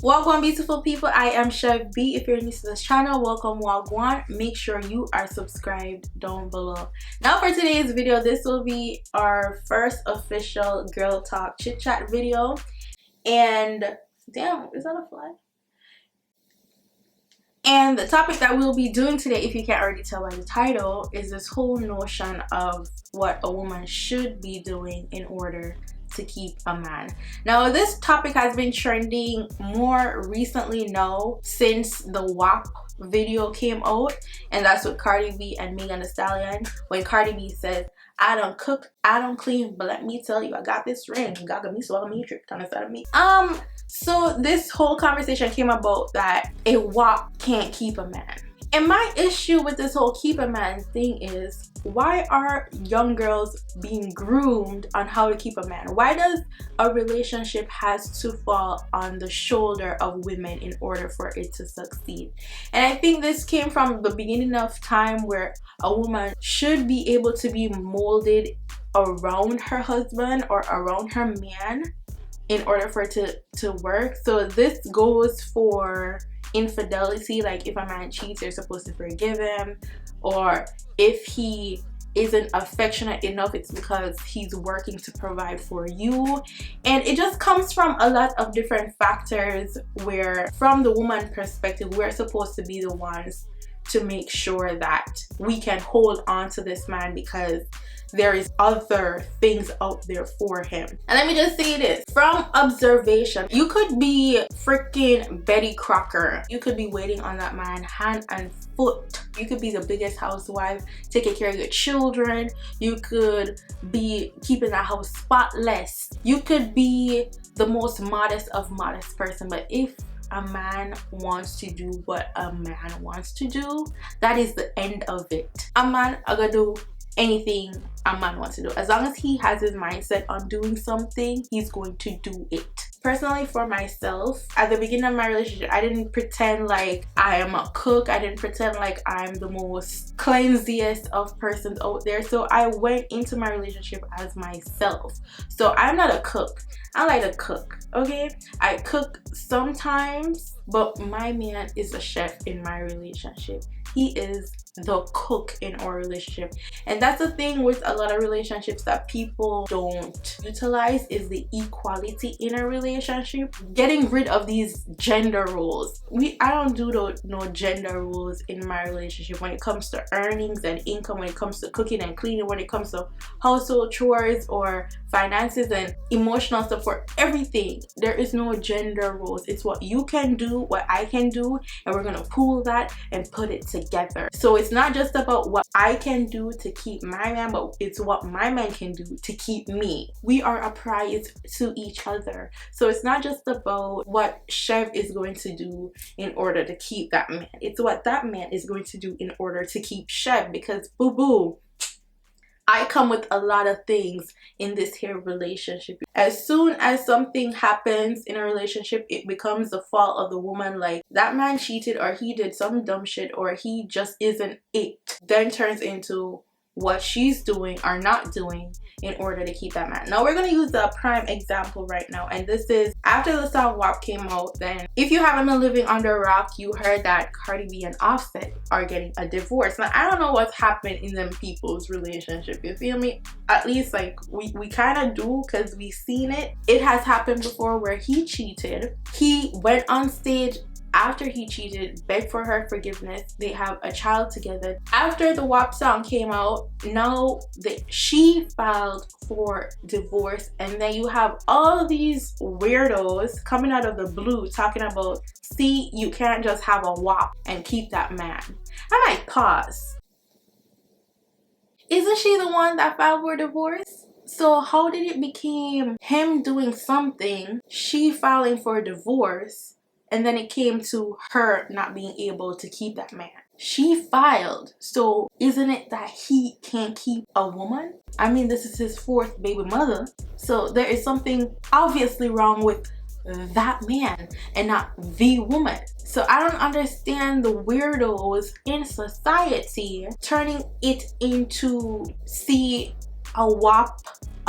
Welcome, beautiful people. I am Chev B. If you're new to this channel, welcome, wagwan. Make sure you are subscribed down below. Now for today's video, this will be our first official girl talk chit chat video. And damn, is that a fly? And the topic that we'll be doing today, if you can't already tell by the title, is this whole notion of what a woman should be doing in order to keep a man. Now this topic has been trending more recently now since the WAP video came out, and that's with Cardi B and Megan Thee Stallion, when Cardi B says, I don't cook, I don't clean, but let me tell you, I got this ring, got me swallow me trick on the side of me. So this whole conversation came about that a WAP can't keep a man. And my issue with this whole keep a man thing is, why are young girls being groomed on how to keep a man? Why does a relationship has to fall on the shoulder of women in order for it to succeed? And I think this came from the beginning of time where a woman should be able to be molded around her husband or around her man in order for it to work. So this goes for infidelity, like if a man cheats, you're supposed to forgive him, or if he isn't affectionate enough, it's because he's working to provide for you. And it just comes from a lot of different factors where, from the woman perspective, we're supposed to be the ones to make sure that we can hold on to this man because there is other things out there for him. And let me just say this, from observation, you could be freaking Betty Crocker, you could be waiting on that man hand and foot, you could be the biggest housewife, taking care of your children, you could be keeping that house spotless, you could be the most modest of modest person, but if a man wants to do what a man wants to do, that is the end of it. A man gonna do anything a man wants to do. As long as he has his mindset on doing something, he's going to do it. Personally, for myself, at the beginning of my relationship, I didn't pretend like I am a cook. I didn't pretend like I'm the most cleansiest of persons out there. So I went into my relationship as myself. So I'm not a cook. I like to cook, okay? I cook sometimes, but my man is a chef in my relationship. He is the cook in our relationship. And that's the thing with a lot of relationships that people don't utilize, is the equality in a relationship. Getting rid of these gender roles. I don't do no gender roles in my relationship when it comes to earnings and income, when it comes to cooking and cleaning, when it comes to household chores or finances and emotional support, everything. There is no gender roles. It's what you can do, what I can do, and we're gonna pool that and put it together. So it's not just about what I can do to keep my man, but it's what my man can do to keep me. We are a prize to each other. So it's not just about what Chev is going to do in order to keep that man. It's what that man is going to do in order to keep Chev, because boo-boo, I come with a lot of things in this here relationship. As soon as something happens in a relationship, it becomes the fault of the woman, like that man cheated or he did some dumb shit or he just isn't it. Then turns into what she's doing or not doing in order to keep that man. Now we're going to use a prime example right now, and this is after the song WAP came out. Then if you haven't been living under a rock, you heard that Cardi B and Offset are getting a divorce. Now I don't know what's happened in them people's relationship, you feel me? At least like we kind of do, because we've seen it. It has happened before where he cheated, he went on stage after he cheated, begged for her forgiveness, they have a child together. After the WAP song came out, now she filed for divorce, and then you have all these weirdos coming out of the blue talking about, see, you can't just have a WAP and keep that man. I might pause. Isn't she the one that filed for divorce? So how did it become him doing something, she filing for divorce, and then it came to her not being able to keep that man? She filed, so isn't it that he can't keep a woman? I mean, this is his fourth baby mother, so there is something obviously wrong with that man and not the woman. So I don't understand the weirdos in society turning it into, see, a WAP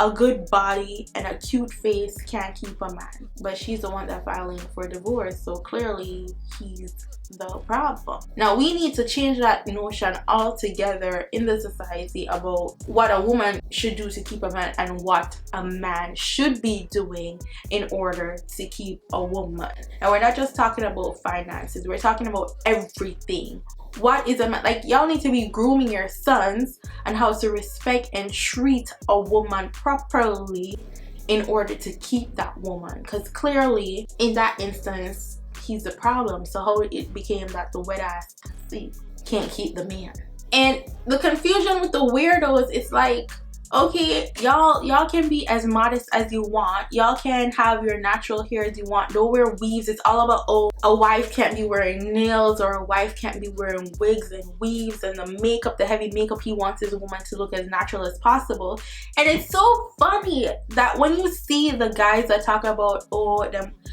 a good body and a cute face can't keep a man, but she's the one that filing for divorce, so clearly he's the problem. Now we need to change that notion altogether in the society about what a woman should do to keep a man and what a man should be doing in order to keep a woman. And we're not just talking about finances, we're talking about everything. What is a man? Like, y'all need to be grooming your sons on how to respect and treat a woman properly in order to keep that woman, because clearly in that instance he's the problem. So how it became that the wet ass pussy can't keep the man. And the confusion with the weirdos, it's like, okay, y'all can be as modest as you want, y'all can have your natural hair as you want, don't wear weaves. It's all about, oh, a wife can't be wearing nails, or a wife can't be wearing wigs and weaves and the makeup, the heavy makeup. He wants his woman to look as natural as possible. And it's so funny that when you see the guys that talk about, oh,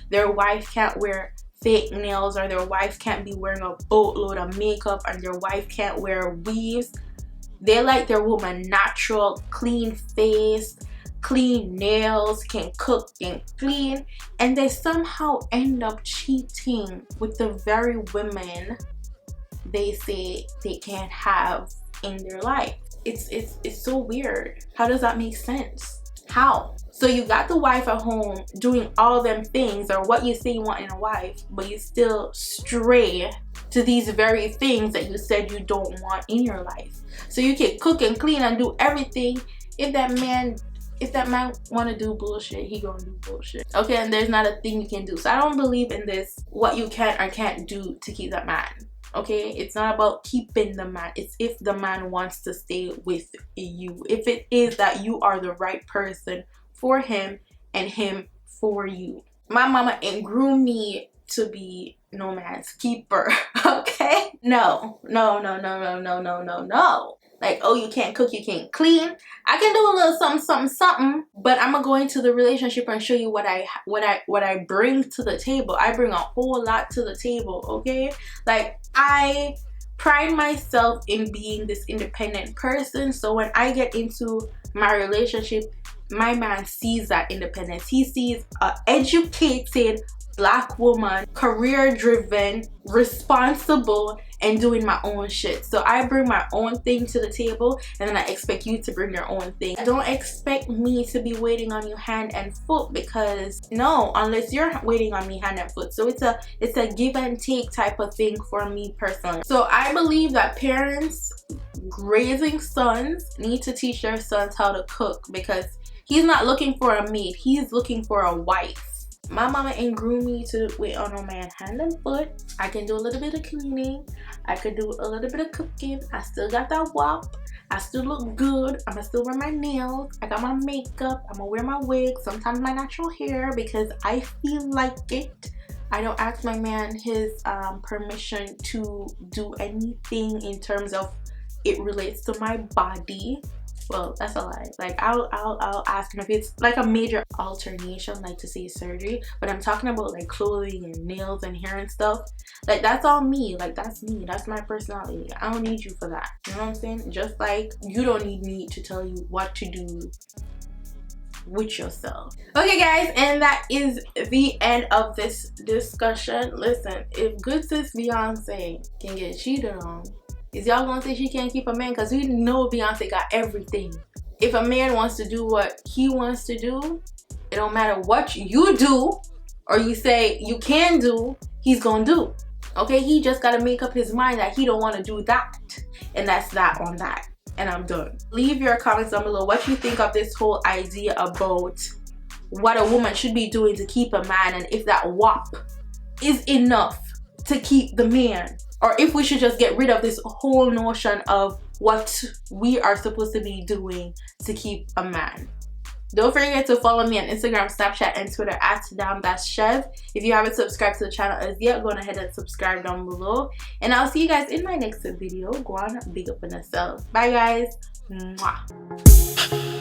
their wife can't wear fake nails, or their wife can't be wearing a boatload of makeup, and their wife can't wear weaves, they like their woman natural, clean face, clean nails, can cook and clean, and they somehow end up cheating with the very women they say they can't have in their life. It's so weird. How does that make sense? How? So you got the wife at home doing all them things, or what you say you want in a wife, but you still stray to these very things that you said you don't want in your life. So you can cook and clean and do everything. If that man want to do bullshit, he gonna do bullshit. Okay, and there's not a thing you can do. So I don't believe in this what you can or can't do to keep that man. Okay, it's not about keeping the man, it's if the man wants to stay with you, if it is that you are the right person for him and him for you. My mama ain't groomed me to be no man's keeper. Okay, no. Like, oh, you can't cook, you can't clean. I can do a little something, but I'm gonna go into the relationship and show you what I bring to the table. I bring a whole lot to the table. Okay, like, I pride myself in being this independent person, so when I get into my relationship, my man sees that independence. He sees an educated Black woman, career driven, responsible, and doing my own shit. So I bring my own thing to the table, and then I expect you to bring your own thing. Don't expect me to be waiting on you hand and foot, because no, unless you're waiting on me hand and foot. So it's a give and take type of thing for me personally. So I believe that parents raising sons need to teach their sons how to cook, because he's not looking for a mate, he's looking for a wife. My mama ain't groomed me to wait on no man hand and foot. I can do a little bit of cleaning, I could do a little bit of cooking, I still got that WAP, I still look good, I'ma still wear my nails, I got my makeup, I'ma wear my wig, sometimes my natural hair because I feel like it. I don't ask my man his permission to do anything in terms of it relates to my body. Well, that's a lie. Like, I'll ask him if it's like a major alteration, like to say surgery, but I'm talking about like clothing and nails and hair and stuff. Like, that's all me. Like, that's me, that's my personality. I don't need you for that. You know what I'm saying? Just like you don't need me to tell you what to do with yourself. Okay guys, and that is the end of this discussion. Listen, if good sis Beyonce can get cheated on, is y'all gonna say she can't keep a man? Because we know Beyonce got everything. If a man wants to do what he wants to do, it don't matter what you do or you say you can do, he's gonna do. Okay, he just gotta make up his mind that he don't want to do that, and that's that on that. And I'm done. Leave your comments down below what you think of this whole idea about what a woman should be doing to keep a man, and if that WAP is enough to keep the man, or if we should just get rid of this whole notion of what we are supposed to be doing to keep a man. Don't forget to follow me on Instagram, Snapchat, and Twitter at Chev. If you haven't subscribed to the channel as yet, go ahead and subscribe down below. And I'll see you guys in my next video. Go on, big up on yourself. Bye guys. Mwah.